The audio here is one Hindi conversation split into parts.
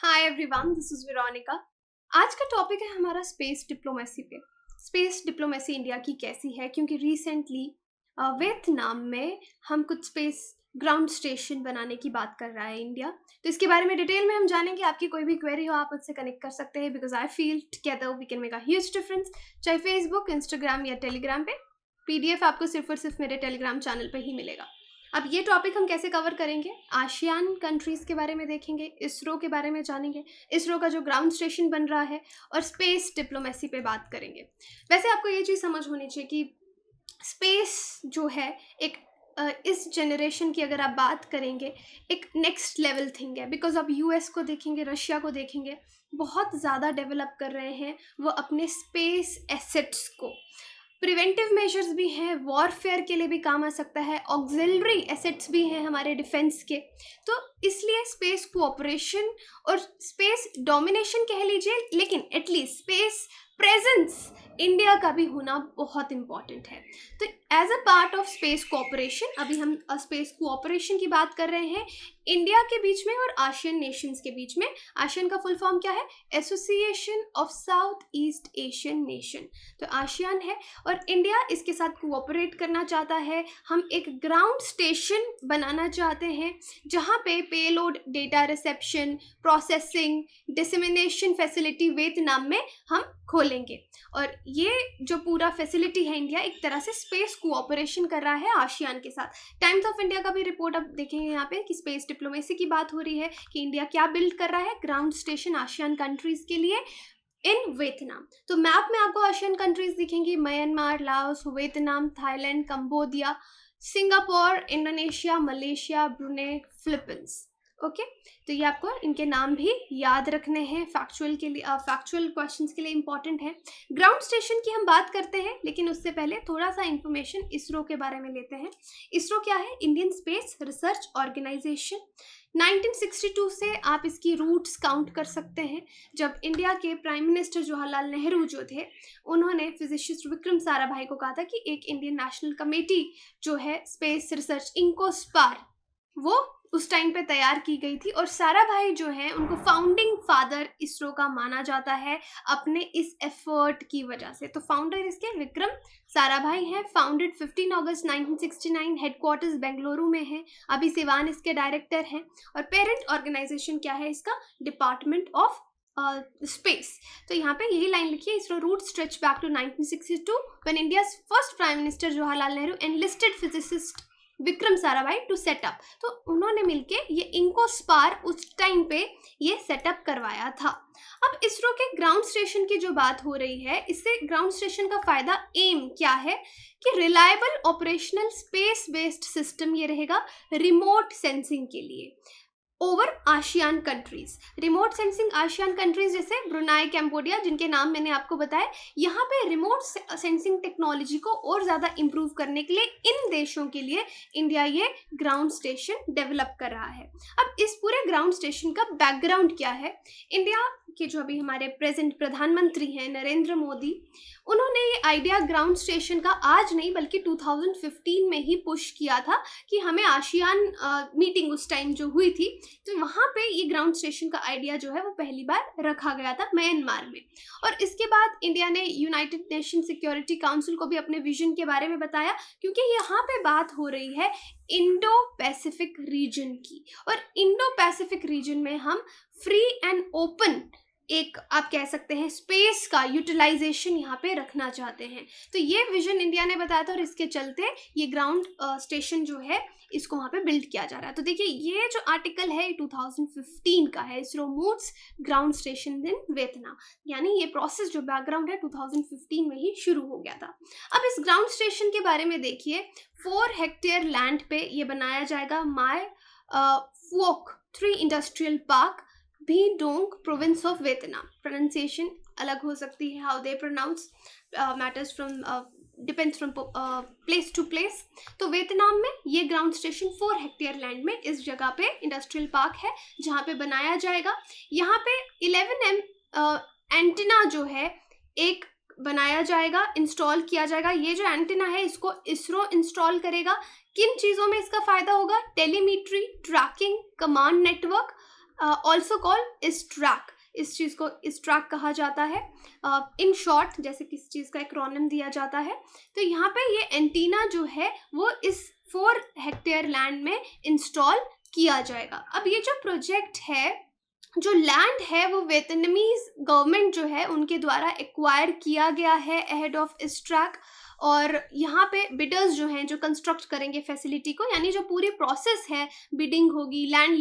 Hi everyone, this is Veronica. आज का टॉपिक है हमारा स्पेस डिप्लोमेसी पे। स्पेस डिप्लोमेसी इंडिया की कैसी है, क्योंकि रिसेंटली वियतनाम में हम कुछ स्पेस ग्राउंड स्टेशन बनाने की बात कर रहा है इंडिया। तो इसके बारे में डिटेल में हम जानेंगे। आपकी कोई भी क्वेरी हो आप मुझसे कनेक्ट कर सकते हैं, because I feel together we can make a huge difference. चाहे फेसबुक, इंस्टाग्राम या टेलीग्राम पे। पीडीएफ आपको सिर्फ और सिर्फ मेरे टेलीग्राम चैनल पे ही मिलेगा। अब ये टॉपिक हम कैसे कवर करेंगे? आसियान कंट्रीज़ के बारे में देखेंगे, इसरो के बारे में जानेंगे, इसरो का जो ग्राउंड स्टेशन बन रहा है, और स्पेस डिप्लोमेसी पे बात करेंगे। वैसे आपको ये चीज़ समझ होनी चाहिए कि स्पेस जो है एक इस जनरेशन की अगर आप बात करेंगे, एक नेक्स्ट लेवल थिंग है। बिकॉज आप यूएस को देखेंगे, रशिया को देखेंगे, बहुत ज़्यादा डेवलप कर रहे हैं वो अपने स्पेस एसेट्स को। प्रिवेंटिव मेजर्स भी हैं, वॉरफेयर के लिए भी काम आ सकता है, ऑक्सिलरी एसेट्स भी हैं हमारे डिफेंस के। तो इसलिए स्पेस कोऑपरेशन और स्पेस डोमिनेशन कह लीजिए, लेकिन एटलीस्ट स्पेस प्रेजेंस इंडिया का भी होना बहुत इंपॉर्टेंट है। तो as a part of space cooperation, अभी हम स्पेस कोऑपरेशन की बात कर रहे हैं इंडिया के बीच में और आसियान नेशंस के बीच में। आसियान का फुल फॉर्म क्या है? Association of south east Asian nation. तो आसियान है और इंडिया इसके साथ कोऑपरेट करना चाहता है। हम एक ग्राउंड स्टेशन बनाना चाहते हैं जहाँ पे payload, data reception, processing, dissemination facility Vietnam में हम खोलेंगे। और ये जो पूरा फैसिलिटी है, इंडिया एक तरह से स्पेस कोऑपरेशन कर रहा है आसियान के साथ। टाइम्स ऑफ इंडिया का भी रिपोर्ट आप देखेंगे यहाँ पे कि स्पेस डिप्लोमेसी की बात हो रही है कि इंडिया क्या बिल्ड कर रहा है, ग्राउंड स्टेशन आसियान कंट्रीज के लिए इन वियतनाम। तो मैप में आपको आसियान कंट्रीज दिखेंगी: Myanmar, Laos, Vietnam, Thailand, Cambodia, Singapore, Indonesia, Malaysia, Brunei, Philippines. Okay, तो ये आपको इनके नाम भी याद रखने हैं, फैक्चुअल के लिए, फैक्चुअल क्वेश्चंस के लिए इंपॉर्टेंट है। ग्राउंड स्टेशन की हम बात करते हैं, लेकिन उससे पहले थोड़ा सा इंफॉर्मेशन इसरो के बारे में लेते हैं। इसरो क्या है? Indian space research organisation. 1962 से आप इसकी रूट्स काउंट कर सकते हैं, जब इंडिया के प्राइम मिनिस्टर जवाहरलाल नेहरू जो थे, उन्होंने फिजिसिस्ट विक्रम साराभाई को कहा था कि एक इंडियन नेशनल कमेटी जो है स्पेस रिसर्च, इंकोस्पार, वो उस टाइम पे तैयार की गई थी। और साराभाई जो हैं उनको फाउंडिंग फादर इसरो का माना जाता है अपने इस एफर्ट की वजह से। तो फाउंडर इसके विक्रम साराभाई हैं। फाउंडेड 15 अगस्त 1969, हेडक्वार्टर्स बेंगलुरु में है। अभी सिवान इसके डायरेक्टर हैं। और पेरेंट ऑर्गेनाइजेशन क्या है इसका? Department of space. तो यहाँ पे यही लाइन लिखी है: ISRO roots stretch back to 1962 when India's first prime minister Jawaharlal Nehru enlisted physicist Vikram Sarabhai to set up. तो उन्होंने मिलके ये इंकोस्पार उस टाइम पे ये सेटअप करवाया था। अब इसरो के ग्राउंड स्टेशन की जो बात हो रही है, इससे ग्राउंड स्टेशन का फायदा, एम क्या है कि reliable operational space based system ये रहेगा रिमोट सेंसिंग के लिए over ASEAN countries. Remote sensing ASEAN countries जैसे ब्रुनाई, कैम्बोडिया, जिनके नाम मैंने आपको बताए, यहाँ पे रिमोट सेंसिंग टेक्नोलॉजी को और ज़्यादा इम्प्रूव करने के लिए इन देशों के लिए इंडिया ये ग्राउंड स्टेशन डेवलप कर रहा है। अब इस पूरे ग्राउंड स्टेशन का बैकग्राउंड क्या है? इंडिया के जो अभी हमारे प्रेजेंट प्रधानमंत्री हैं नरेंद्र मोदी, उन्होंने ये आइडिया ग्राउंड स्टेशन का आज नहीं बल्कि 2015 में ही पुश किया था कि हमें आसियान मीटिंग उस टाइम जो हुई थी, तो वहाँ पे ये ग्राउंड स्टेशन का आइडिया जो है वो पहली बार रखा गया था म्यांमार में। और इसके बाद इंडिया ने यूनाइटेड नेशन सिक्योरिटी काउंसिल को भी अपने विजन के बारे में बताया, क्योंकि यहाँ पे बात हो रही है इंडो पैसिफिक रीजन की। और इंडो पैसिफिक रीजन में हम फ्री एंड ओपन, एक आप कह सकते हैं स्पेस का यूटिलाइजेशन यहाँ पे रखना चाहते हैं। तो ये विजन इंडिया ने बताया था और इसके चलते ये ग्राउंड स्टेशन जो है इसको वहाँ पे बिल्ड किया जा रहा है। तो देखिए, ये जो आर्टिकल है 2015 का है, ISRO moves ground station in Vietnam, यानी ये प्रोसेस जो बैकग्राउंड है 2015 में ही शुरू हो गया था। अब इस ग्राउंड स्टेशन के बारे में देखिए, 4 हेक्टेयर लैंड पे ये बनाया जाएगा। माय फुओक 3 इंडस्ट्रियल पार्क, भी Duong, province of Vietnam. Pronunciation अलग हो सकती है, how they pronounce matters from, depends from place to place. तो वियतनाम में ये ग्राउंड स्टेशन 4 हेक्टेयर लैंड में इस जगह पे इंडस्ट्रियल पार्क है जहाँ पे बनाया जाएगा। यहाँ पे 11M एंटीना जो है एक बनाया जाएगा, इंस्टॉल किया जाएगा। ये जो एंटीना है इसको इसरो इंस्टॉल करेगा। किन चीज़ों में इसका फ़ायदा होगा? Telemetry, tracking, command network, also called ISTRAC, इस चीज़ को इस्ट्रैक कहा जाता है। इन शॉर्ट जैसे किसी चीज़ का एक्रोनिम दिया जाता है। तो यहाँ पे ये एंटीना जो है वो इस 4 हेक्टेयर लैंड में इंस्टॉल किया जाएगा। अब ये जो प्रोजेक्ट है, जो लैंड है वो वियतनामीज गवर्नमेंट जो है उनके द्वारा एक्वायर किया गया है अहेड ऑफ इस्ट्रैक। और यहाँ पे बिडर्स जो हैं जो कंस्ट्रक्ट करेंगे फैसिलिटी को, यानी जो पूरी प्रोसेस है, बिडिंग होगी, लैंड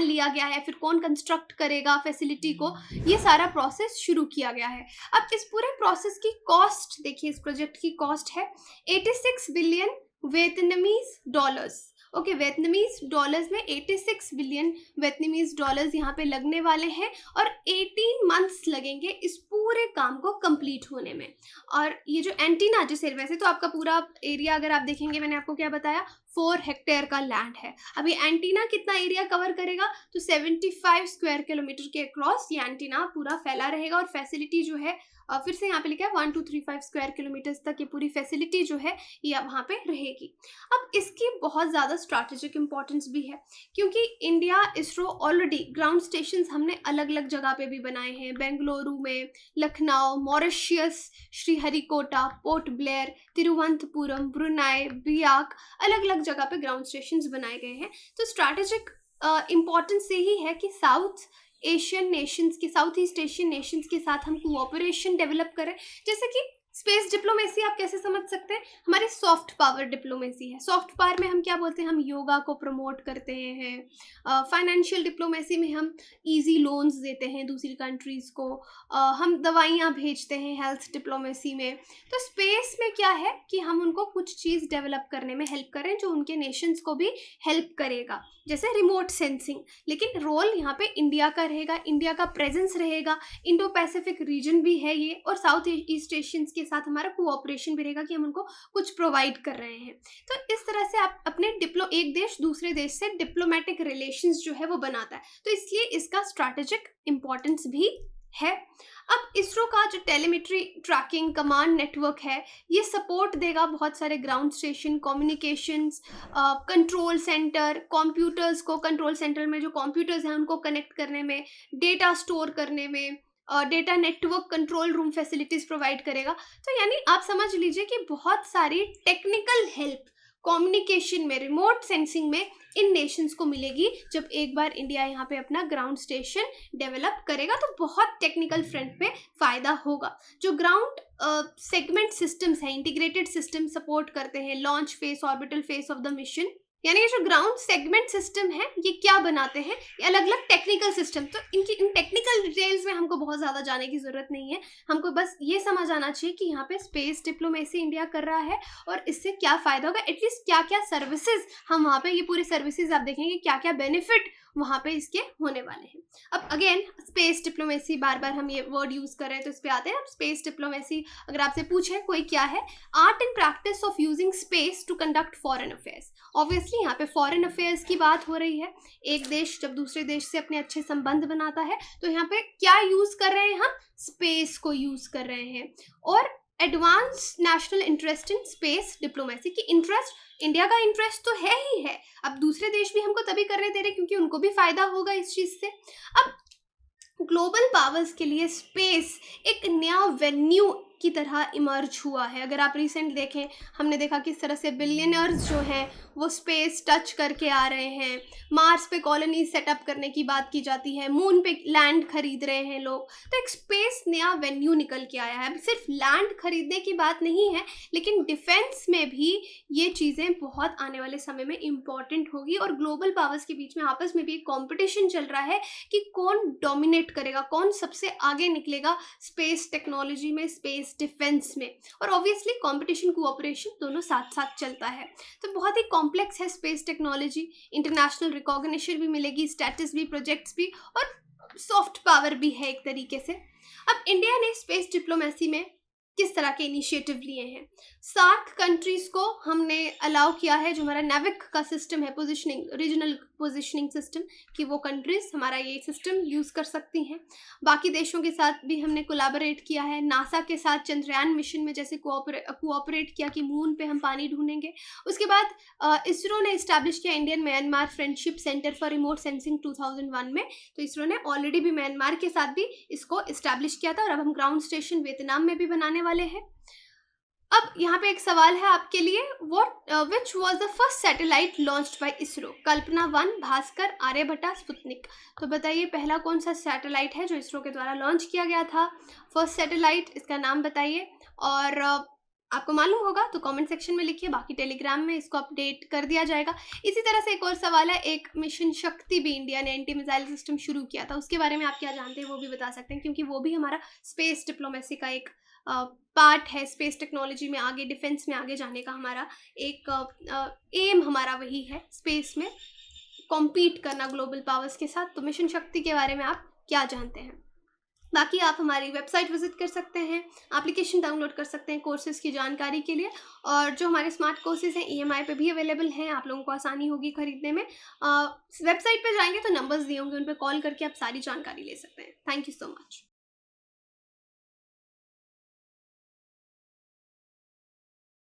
लिया गया है, फिर कौन कंस्ट्रक्ट करेगा फैसिलिटी को, ये सारा प्रोसेस शुरू किया गया है। अब इस पूरे प्रोसेस की कॉस्ट देखिए, इस प्रोजेक्ट की कॉस्ट है 86 billion Vietnamese dollars. Okay, Vietnamese dollars में 86 बिलियन वियतनामीज डॉलर्स यहाँ पे लगने वाले हैं और 18 मंथ्स लगेंगे इस पूरे काम को कंप्लीट होने में। और ये जो एंटीना, जिस वैसे तो आपका पूरा एरिया अगर आप देखेंगे, मैंने आपको क्या बताया, 4 हेक्टेयर का लैंड है। अब ये एंटीना कितना एरिया कवर करेगा, तो 75 स्क्वायर किलोमीटर के अक्रॉस ये एंटीना पूरा फैला रहेगा। और फैसिलिटी जो है फिर से यहाँ पे लिखा है 1235 स्क्वायर किलोमीटर तक ये पूरी फैसिलिटी जो है ये वहाँ पे रहेगी। अब इसकी बहुत ज़्यादा स्ट्रैटेजिक इंपॉर्टेंस भी है, क्योंकि India ISRO already ground station हमने अलग अलग जगह पे भी बनाए हैं, बेंगलुरु में, Lucknow, Mauritius, Sriharikota, port Blair, Thiruvananthapuram, Brunei, बियाक, अलग अलग जगह पे ग्राउंड स्टेशन बनाए गए हैं। तो स्ट्रैटेजिक इम्पॉर्टेंस से ही है कि साउथ ईस्ट एशियन नेशंस के साथ हम कोऑपरेशन डेवलप करें। जैसे कि स्पेस डिप्लोमेसी आप कैसे समझ सकते हैं, हमारी सॉफ्ट पावर डिप्लोमेसी है। सॉफ्ट पावर में हम क्या बोलते हैं, हम योगा को प्रमोट करते हैं। फाइनेंशियल डिप्लोमेसी में हम इजी लोन्स देते हैं दूसरी कंट्रीज़ को। हम दवाइयाँ भेजते हैं हेल्थ डिप्लोमेसी में। तो स्पेस में क्या है कि हम उनको कुछ चीज़ डेवलप करने में हेल्प करें जो उनके नेशंस को भी हेल्प करेगा, जैसे रिमोट सेंसिंग। लेकिन रोल यहाँ पे इंडिया का रहेगा, इंडिया का प्रेजेंस रहेगा। इंडो पैसिफिक रीजन भी है ये, और साउथ ईस्ट एशियंस के साथ हमारा कोऑपरेशन भी रहेगा कि हम उनको कुछ प्रोवाइड कर रहे हैं। तो इस तरह से आप अपने एक देश दूसरे देश से डिप्लोमेटिक रिलेशंस जो है वो बनाता है। तो इसलिए इसका स्ट्रैटेजिक इंपॉर्टेंस भी है। अब इसरो का जो टेलीमेट्री ट्रैकिंग कमांड नेटवर्क है, ये सपोर्ट देगा बहुत सारे ground station, communications, control centre, computers को, कंट्रोल सेंटर में जो कंप्यूटर्स हैं उनको कनेक्ट करने में, डेटा स्टोर करने में, data network control room facilities provide करेगा। तो यानी आप समझ लीजिए कि बहुत सारी टेक्निकल हेल्प कम्युनिकेशन में, रिमोट सेंसिंग में इन नेशंस को मिलेगी जब एक बार इंडिया यहाँ पे अपना ग्राउंड स्टेशन डेवलप करेगा। तो बहुत टेक्निकल फ्रंट पे फ़ायदा होगा। जो ग्राउंड सेगमेंट सिस्टम्स हैं, इंटीग्रेटेड सिस्टम सपोर्ट करते हैं launch face, orbital face of the mission, यानी ये जो ग्राउंड सेगमेंट सिस्टम है ये क्या बनाते हैं, ये अलग अलग टेक्निकल सिस्टम। तो इन टेक्निकल डिटेल्स में हमको बहुत ज़्यादा जाने की ज़रूरत नहीं है। हमको बस ये समझ आना चाहिए कि यहाँ पे स्पेस डिप्लोमेसी इंडिया कर रहा है और इससे क्या फ़ायदा होगा, एटलीस्ट क्या क्या सर्विसेज हम वहाँ पे, ये पूरी सर्विसेज आप देखेंगे क्या क्या बेनिफिट वहाँ पे इसके होने वाले हैं। अब अगेन स्पेस डिप्लोमेसी, बार बार हम ये वर्ड यूज़ कर रहे हैं तो इस पर आते हैं। अब स्पेस डिप्लोमेसी अगर आपसे पूछे कोई क्या है, art and practice of using space to conduct foreign affairs. Obviously यहाँ पे फॉरेन अफेयर्स की बात हो रही है। एक देश जब दूसरे देश से अपने अच्छे संबंध बनाता है तो यहाँ पे क्या यूज़ कर रहे हैं, हम स्पेस को यूज़ कर रहे हैं। और advance national interest in space diplomacy की इंटरेस्ट, इंडिया का इंटरेस्ट तो है ही है। अब दूसरे देश भी हमको तभी करने दे रहे क्योंकि उनको भी फायदा होगा इस चीज़ से। अब ग्लोबल पावर्स के लिए स्पेस एक नया वेन्यू की तरह इमर्ज हुआ है। अगर आप रिसेंट देखें, हमने देखा किस तरह से बिलियनर्स जो हैं वो स्पेस टच करके आ रहे हैं, मार्स पे कॉलोनी सेटअप करने की बात की जाती है, मून पे लैंड खरीद रहे हैं लोग। तो एक स्पेस नया वेन्यू निकल के आया है। अब सिर्फ लैंड खरीदने की बात नहीं है, लेकिन डिफेंस में भी ये चीज़ें बहुत आने वाले समय में इम्पॉर्टेंट होगी। और ग्लोबल पावर्स के बीच में आपस में भी एक कॉम्पिटिशन चल रहा है कि कौन डोमिनेट करेगा, कौन सबसे आगे निकलेगा स्पेस टेक्नोलॉजी में, स्पेस डिफेंस में। और ऑब्वियसली कंपटीशन, कोऑपरेशन दोनों साथ साथ चलता है। तो बहुत ही कॉम्प्लेक्स है स्पेस टेक्नोलॉजी। इंटरनेशनल रिकॉग्निशन भी मिलेगी, स्टेटस भी, प्रोजेक्ट्स भी, और सॉफ्ट पावर भी है एक तरीके से। अब इंडिया ने स्पेस डिप्लोमेसी में किस तरह के इनिशिएटिव लिए हैं। 7 कंट्रीज़ को हमने अलाउ किया है, जो हमारा नेविक का सिस्टम है, पोजिशनिंग, रीजनल पोजिशनिंग सिस्टम, कि वो कंट्रीज़ हमारा ये सिस्टम यूज़ कर सकती हैं। बाकी देशों के साथ भी हमने कोलैबोरेट किया है। नासा के साथ चंद्रयान मिशन में जैसे कोऑपरेट किया कि मून पे हम पानी ढूंढेंगे। उसके बाद इसरो ने इस्टेब्लिश किया Indian Myanmar friendship centre for remote sensing 2001 में। तो इसरो ने ऑलरेडी भी म्यांमार के साथ भी इसको इस्टेब्लिश किया था, और अब हम ग्राउंड स्टेशन वियतनाम में भी बनाने वाले हैं। अब यहाँ पे एक सवाल है आपके लिए, which was the first satellite launched by ISRO? Kalpana 1, Bhaskara, Aryabhata, Sputnik. तो बताइए पहला कौन सा सैटेलाइट है जो इसरो के द्वारा लॉन्च किया गया था? फर्स्ट सैटेलाइट, इसका नाम बताइए। और आपको मालूम होगा तो कमेंट सेक्शन में लिखिए, बाकी टेलीग्राम में इसको अपडेट कर दिया जाएगा। इसी तरह से एक और सवाल है, एक मिशन शक्ति भी इंडिया ने एंटी मिसाइल सिस्टम शुरू किया था, उसके बारे में आप क्या जानते हैं वो भी बता सकते हैं, क्योंकि वो भी हमारा स्पेस डिप्लोमेसी का एक पार्ट है। स्पेस टेक्नोलॉजी में आगे, डिफेंस में आगे जाने का हमारा एक एम, हमारा वही है, स्पेस में कॉम्पीट करना ग्लोबल पावर्स के साथ। तो मिशन शक्ति के बारे में आप क्या जानते हैं? बाकी आप हमारी वेबसाइट विजिट कर सकते हैं, एप्लीकेशन डाउनलोड कर सकते हैं कोर्सेज़ की जानकारी के लिए, और जो हमारे स्मार्ट कोर्सेज़ हैं EMI पे भी अवेलेबल हैं, आप लोगों को आसानी होगी खरीदने में। वेबसाइट पे जाएंगे तो नंबर्स दिए होंगे, उन पर कॉल करके आप सारी जानकारी ले सकते हैं। Thank you so much.